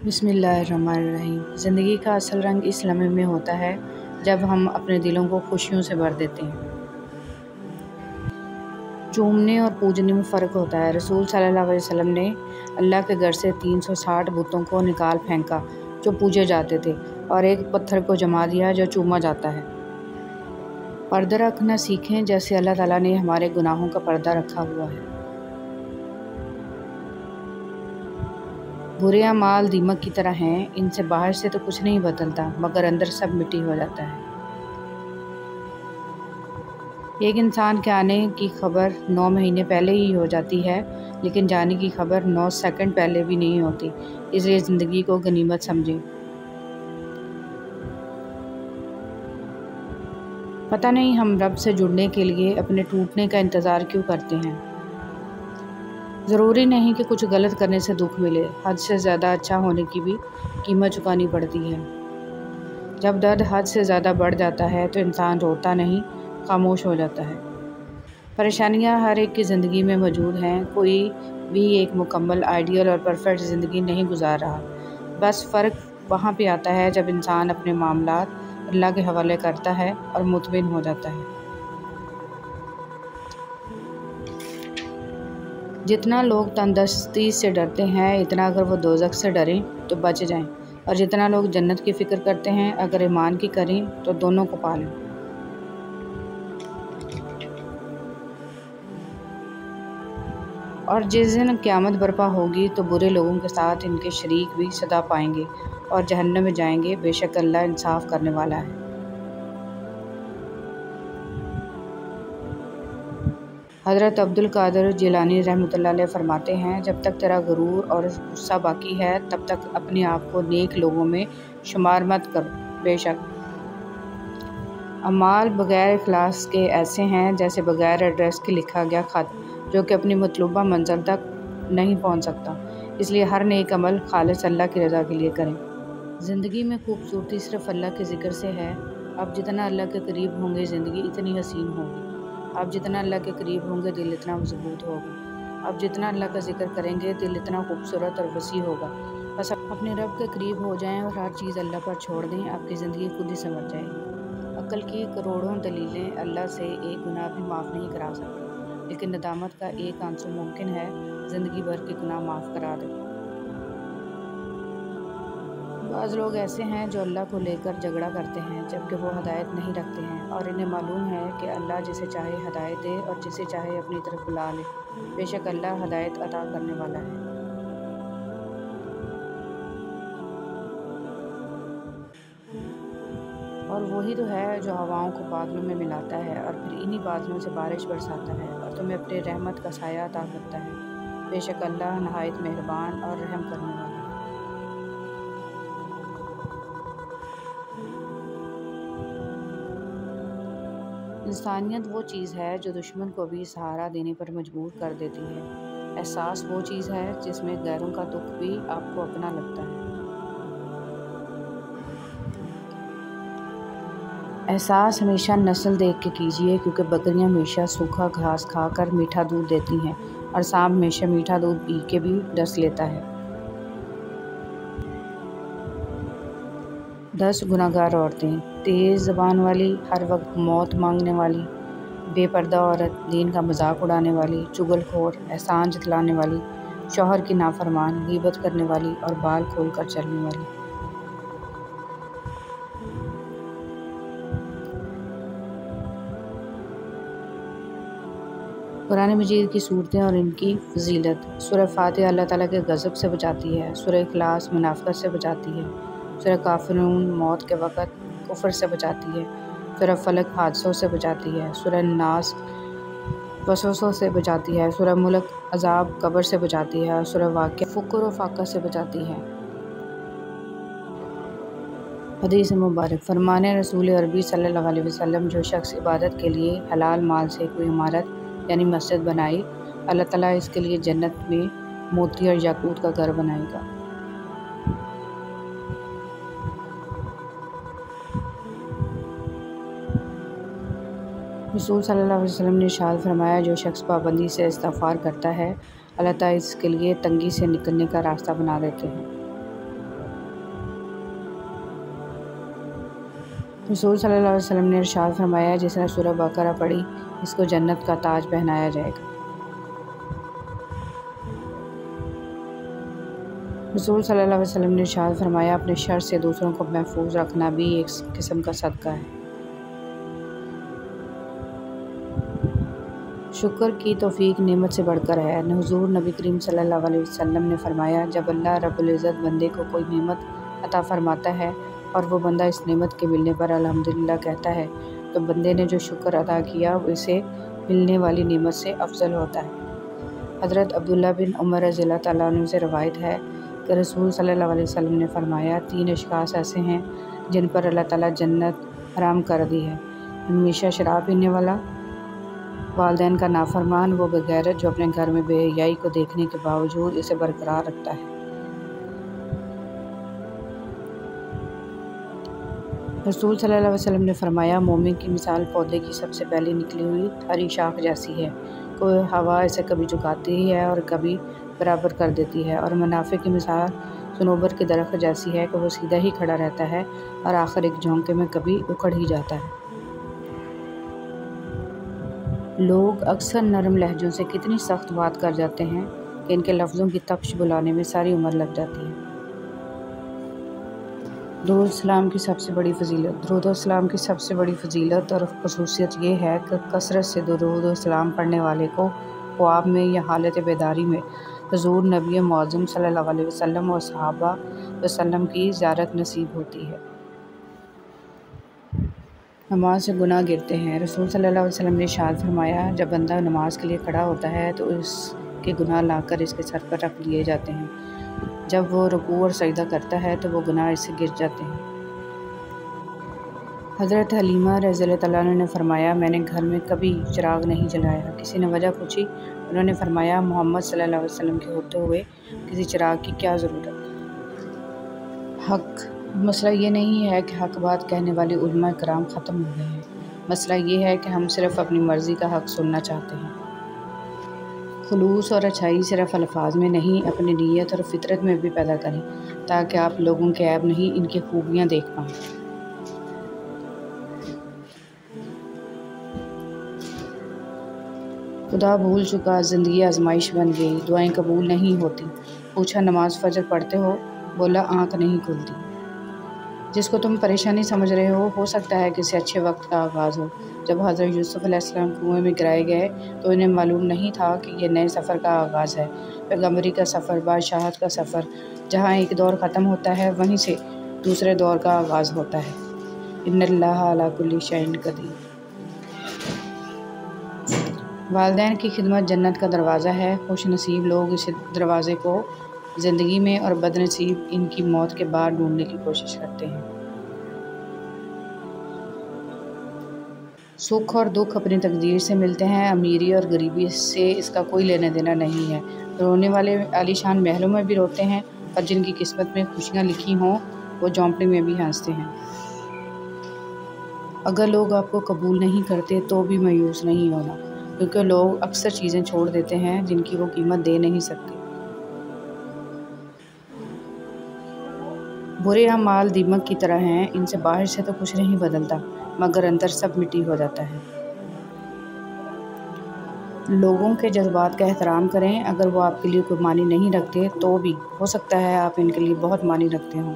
بسم اللہ الرحمن الرحیم۔ زندگی کا اصل رنگ اس لمحے میں ہوتا ہے جب ہم اپنے دلوں کو خوشیوں سے بھر دیتے ہیں۔ چومنے اور پوجنے میں فرق ہوتا ہے۔ رسول صلی اللہ علیہ وسلم نے اللہ کے گھر سے 360 بتوں کو نکال پھینکا جو پوجے جاتے تھے، اور ایک پتھر کو جما دیا جو چوما جاتا ہے۔ پردہ رکھنا سیکھیں جیسے اللہ تعالیٰ نے ہمارے گناہوں کا پردہ رکھا ہوا ہے۔ برے اعمال دیمک کی طرح ہیں، ان سے باہر سے تو کچھ نہیں بدلتا مگر اندر سب مٹی ہو جاتا ہے۔ ایک انسان کے آنے کی خبر 9 مہینے پہلے ہی ہو جاتی ہے، لیکن جانے کی خبر 9 سیکنڈ پہلے بھی نہیں ہوتی، اس لیے زندگی کو غنیمت سمجھیں۔ پتہ نہیں ہم رب سے جڑنے کے لیے اپنے ٹوٹنے کا انتظار کیوں کرتے ہیں۔ ضروری نہیں کہ کچھ غلط کرنے سے دکھ ملے، حد سے زیادہ اچھا ہونے کی بھی قیمت چکانی پڑتی ہے۔ جب درد حد سے زیادہ بڑھ جاتا ہے تو انسان روتا نہیں، خاموش ہو جاتا ہے۔ پریشانیاں ہر ایک کی زندگی میں موجود ہیں، کوئی بھی ایک مکمل، آئیڈیل اور پرفیکٹ زندگی نہیں گزار رہا۔ بس فرق وہاں پہ آتا ہے جب انسان اپنے معاملات اللہ کے حوالے کرتا ہے اور مطمئن ہو جاتا ہے۔ جتنا لوگ تندرستی سے ڈرتے ہیں، اتنا اگر وہ دوزخ سے ڈریں تو بچ جائیں، اور جتنا لوگ جنت کی فکر کرتے ہیں، اگر ایمان کی کریں تو دونوں کو پا لیں۔ اور جس دن قیامت برپا ہوگی تو برے لوگوں کے ساتھ ان کے شریک بھی صدا پائیں گے اور جہنم میں جائیں گے، بے شک اللہ انصاف کرنے والا ہے۔ حضرت عبد القادر جیلانی رحمۃ اللہ علیہ فرماتے ہیں، جب تک تیرا غرور اور غصہ باقی ہے تب تک اپنے آپ کو نیک لوگوں میں شمار مت کرو، بے شک اعمال بغیر اخلاص کے ایسے ہیں جیسے بغیر ایڈریس کے لکھا گیا خط جو کہ اپنی مطلوبہ منزل تک نہیں پہنچ سکتا۔ اس لیے ہر نیک عمل خالص اللہ کی رضا کے لیے کریں۔ زندگی میں خوبصورتی صرف اللہ کے ذکر سے ہے۔ اب جتنا اللہ کے قریب ہوں گے زندگی اتنی حسین ہوگی۔ اب جتنا اللہ کے قریب ہوں گے دل اتنا مضبوط ہوگا۔ اب جتنا اللہ کا ذکر کریں گے دل اتنا خوبصورت اور وسیع ہوگا۔ بس اپنے رب کے قریب ہو جائیں اور ہر چیز اللہ پر چھوڑ دیں، آپ کی زندگی خود ہی سنور جائے گی۔ عقل کی کروڑوں دلیلیں اللہ سے ایک گناہ بھی معاف نہیں کرا سکتی، لیکن ندامت کا ایک آنسو ممکن ہے زندگی بھر کے گناہ معاف کرا دے۔ بعض لوگ ایسے ہیں جو اللہ کو لے کر جھگڑا کرتے ہیں جبکہ وہ ہدایت نہیں رکھتے ہیں، اور انہیں معلوم ہے کہ اللہ جسے چاہے ہدایت دے اور جسے چاہے اپنی طرف بلا لے، بے شک اللہ ہدایت عطا کرنے والا ہے۔ اور وہی تو ہے جو ہواؤں کو بادلوں میں ملاتا ہے اور پھر انہی بادلوں سے بارش برساتا ہے اور تمہیں اپنے رحمت کا سایہ عطا کرتا ہے، بے شک اللہ نہایت مہربان اور رحم کرنے والا ہے۔ انسانیت وہ چیز ہے جو دشمن کو بھی سہارا دینے پر مجبور کر دیتی ہے۔ احساس وہ چیز ہے جس میں غیروں کا دکھ بھی آپ کو اپنا لگتا ہے۔ احساس ہمیشہ نسل دیکھ کے کیجیے، کیونکہ بکریاں ہمیشہ سوکھا گھاس کھا کر میٹھا دودھ دیتی ہیں اور سانپ ہمیشہ میٹھا دودھ پی کے بھی ڈس لیتا ہے۔ 10 گناہگار عورتیں: تیز زبان والی، ہر وقت موت مانگنے والی، بے پردہ عورت، دین کا مذاق اڑانے والی، چغل خور، احسان جتلانے والی، شوہر کی نافرمان، غیبت کرنے والی اور بال کھول کر چلنے والی۔ قرآن مجید کی صورتیں اور ان کی فضیلت: سورہ فاتحہ اللہ تعالیٰ کے غضب سے بچاتی ہے، سورہ اخلاص منافقت سے بچاتی ہے، سورہ کافرون موت کے وقت کفر سے بچاتی ہے، سورہ فلق حادثوں سے بچاتی ہے، سورہ ناس وسوسوں سے بچاتی ہے، سورہ ملک عذاب قبر سے بچاتی ہے اور سورہ واقعہ فقر و فاقہ سے بچاتی ہے۔ حدیث مبارک: فرمان رسول عربی صلی اللہ علیہ وسلم، جو شخص عبادت کے لیے حلال مال سے کوئی عمارت یعنی مسجد بنائے، اللہ تعالیٰ اس کے لیے جنت میں موتی اور یاقوت کا گھر بنائے گا۔ رسول صلی اللہ علیہ وسلم نے ارشاد فرمایا، جو شخص پابندی سے استغفار کرتا ہے، اللہ تعالیٰ اس کے لیے تنگی سے نکلنے کا راستہ بنا دیتے ہیں۔ رسول صلی اللہ علیہ وسلم نے ارشاد فرمایا، جس نے سورہ بقرہ پڑھی اس کو جنت کا تاج پہنایا جائے گا۔ رسول صلی اللہ علیہ وسلم نے ارشاد فرمایا، اپنے شر سے دوسروں کو محفوظ رکھنا بھی ایک قسم کا صدقہ ہے۔ شکر کی توفیق نعمت سے بڑھ کر ہے۔ حضور نبی کریم صلی اللہ علیہ وسلم نے فرمایا، جب اللہ رب العزت بندے کو کوئی نعمت عطا فرماتا ہے اور وہ بندہ اس نعمت کے ملنے پر الحمدللہ کہتا ہے تو بندے نے جو شکر ادا کیا وہ اسے ملنے والی نعمت سے افضل ہوتا ہے۔ حضرت عبداللہ بن عمر رضی اللہ تعالیٰ عنہ سے روایت ہے کہ رسول صلی اللہ علیہ وسلم نے فرمایا، 3 اشخاص ایسے ہیں جن پر اللہ تعالیٰ جنت حرام کر دی ہے: ہمیشہ شراب پینے والا، والدین کا نافرمان، وہ بغیرت جو اپنے گھر میں بے حیائی کو دیکھنے کے باوجود اسے برقرار رکھتا ہے۔ رسول صلی اللہ علیہ وسلم نے فرمایا، مومن کی مثال پودے کی سب سے پہلے نکلی ہوئی ہری شاخ جیسی ہے، کوئی ہوا اسے کبھی جھکاتی ہے اور کبھی برابر کر دیتی ہے، اور منافع کی مثال صنوبر کے درخت جیسی ہے کہ وہ سیدھا ہی کھڑا رہتا ہے اور آخر ایک جھونکے میں کبھی اکھڑ ہی جاتا ہے۔ لوگ اکثر نرم لہجوں سے کتنی سخت بات کر جاتے ہیں کہ ان کے لفظوں کی تپش بلانے میں ساری عمر لگ جاتی ہے۔ درود السلام کی سب سے بڑی فضیلت۔ درود السلام کی سب سے بڑی فضیلت اور خصوصیت یہ ہے کہ کثرت سے درود السلام پڑھنے والے کو خواب میں یا حالت بیداری میں حضور نبی معظم صلی اللہ علیہ وسلم اور صحابہ وسلم کی زیارت نصیب ہوتی ہے۔ نماز سے گناہ گرتے ہیں۔ رسول صلی اللہ علیہ وسلم نے ارشاد فرمایا، جب بندہ نماز کے لیے کھڑا ہوتا ہے تو اس کے گناہ لا کر اس کے سر پر رکھ لیے جاتے ہیں۔ جب وہ رکوع اور سجدہ کرتا ہے تو وہ گناہ اس سے گر جاتے ہیں۔ حضرت حلیمہ رضی اللہ تعالیٰ عنہ نے فرمایا، میں نے گھر میں کبھی چراغ نہیں جلایا۔ کسی نے وجہ پوچھی، انہوں نے فرمایا، محمد صلی اللہ علیہ وسلم کے ہوتے ہوئے کسی چراغ کی کیا ضرورت۔ حق مسئلہ یہ نہیں ہے کہ حق بات کہنے والے علماء کرام ختم ہو گئے ہیں، مسئلہ یہ ہے کہ ہم صرف اپنی مرضی کا حق سننا چاہتے ہیں۔ خلوص اور اچھائی صرف الفاظ میں نہیں، اپنی نیت اور فطرت میں بھی پیدا کریں تاکہ آپ لوگوں کے عیب نہیں، ان کی خوبیاں دیکھ پائیں۔ خدا بھول چکا، زندگی آزمائش بن گئی، دعائیں قبول نہیں ہوتی۔ پوچھا، نماز فجر پڑھتے ہو؟ بولا، آنکھ نہیں کھلتی۔ جس کو تم پریشانی سمجھ رہے ہو سکتا ہے کسی اچھے وقت کا آغاز ہو۔ جب حضرت یوسف علیہ السلام کنویں میں گرائے گئے تو انہیں معلوم نہیں تھا کہ یہ نئے سفر کا آغاز ہے، پیغمبری کا سفر، بادشاہت کا سفر۔ جہاں ایک دور ختم ہوتا ہے وہیں سے دوسرے دور کا آغاز ہوتا ہے۔ ان اللہ علی کل شیء قدیر۔ والدین کی خدمت جنت کا دروازہ ہے۔ خوش نصیب لوگ اس دروازے کو زندگی میں اور بد نصیب ان کی موت کے بعد ڈھونڈنے کی کوشش کرتے ہیں۔ سکھ اور دکھ اپنی تقدیر سے ملتے ہیں، امیری اور غریبی سے اس کا کوئی لینا دینا نہیں ہے۔ رونے والے عالی شان محلوں میں بھی روتے ہیں اور جن کی قسمت میں خوشیاں لکھی ہوں وہ جھونپڑی میں بھی ہنستے ہیں۔ اگر لوگ آپ کو قبول نہیں کرتے تو بھی مایوس نہیں ہونا، کیونکہ لوگ اکثر چیزیں چھوڑ دیتے ہیں جن کی وہ قیمت دے نہیں سکتے۔ برے اعمال دیمک کی طرح ہیں، ان سے باہر سے تو کچھ نہیں بدلتا مگر اندر سب مٹی ہو جاتا ہے۔ لوگوں کے جذبات کا احترام کریں، اگر وہ آپ کے لیے کوئی معنی نہیں رکھتے تو بھی ہو سکتا ہے آپ ان کے لیے بہت معنی رکھتے ہوں۔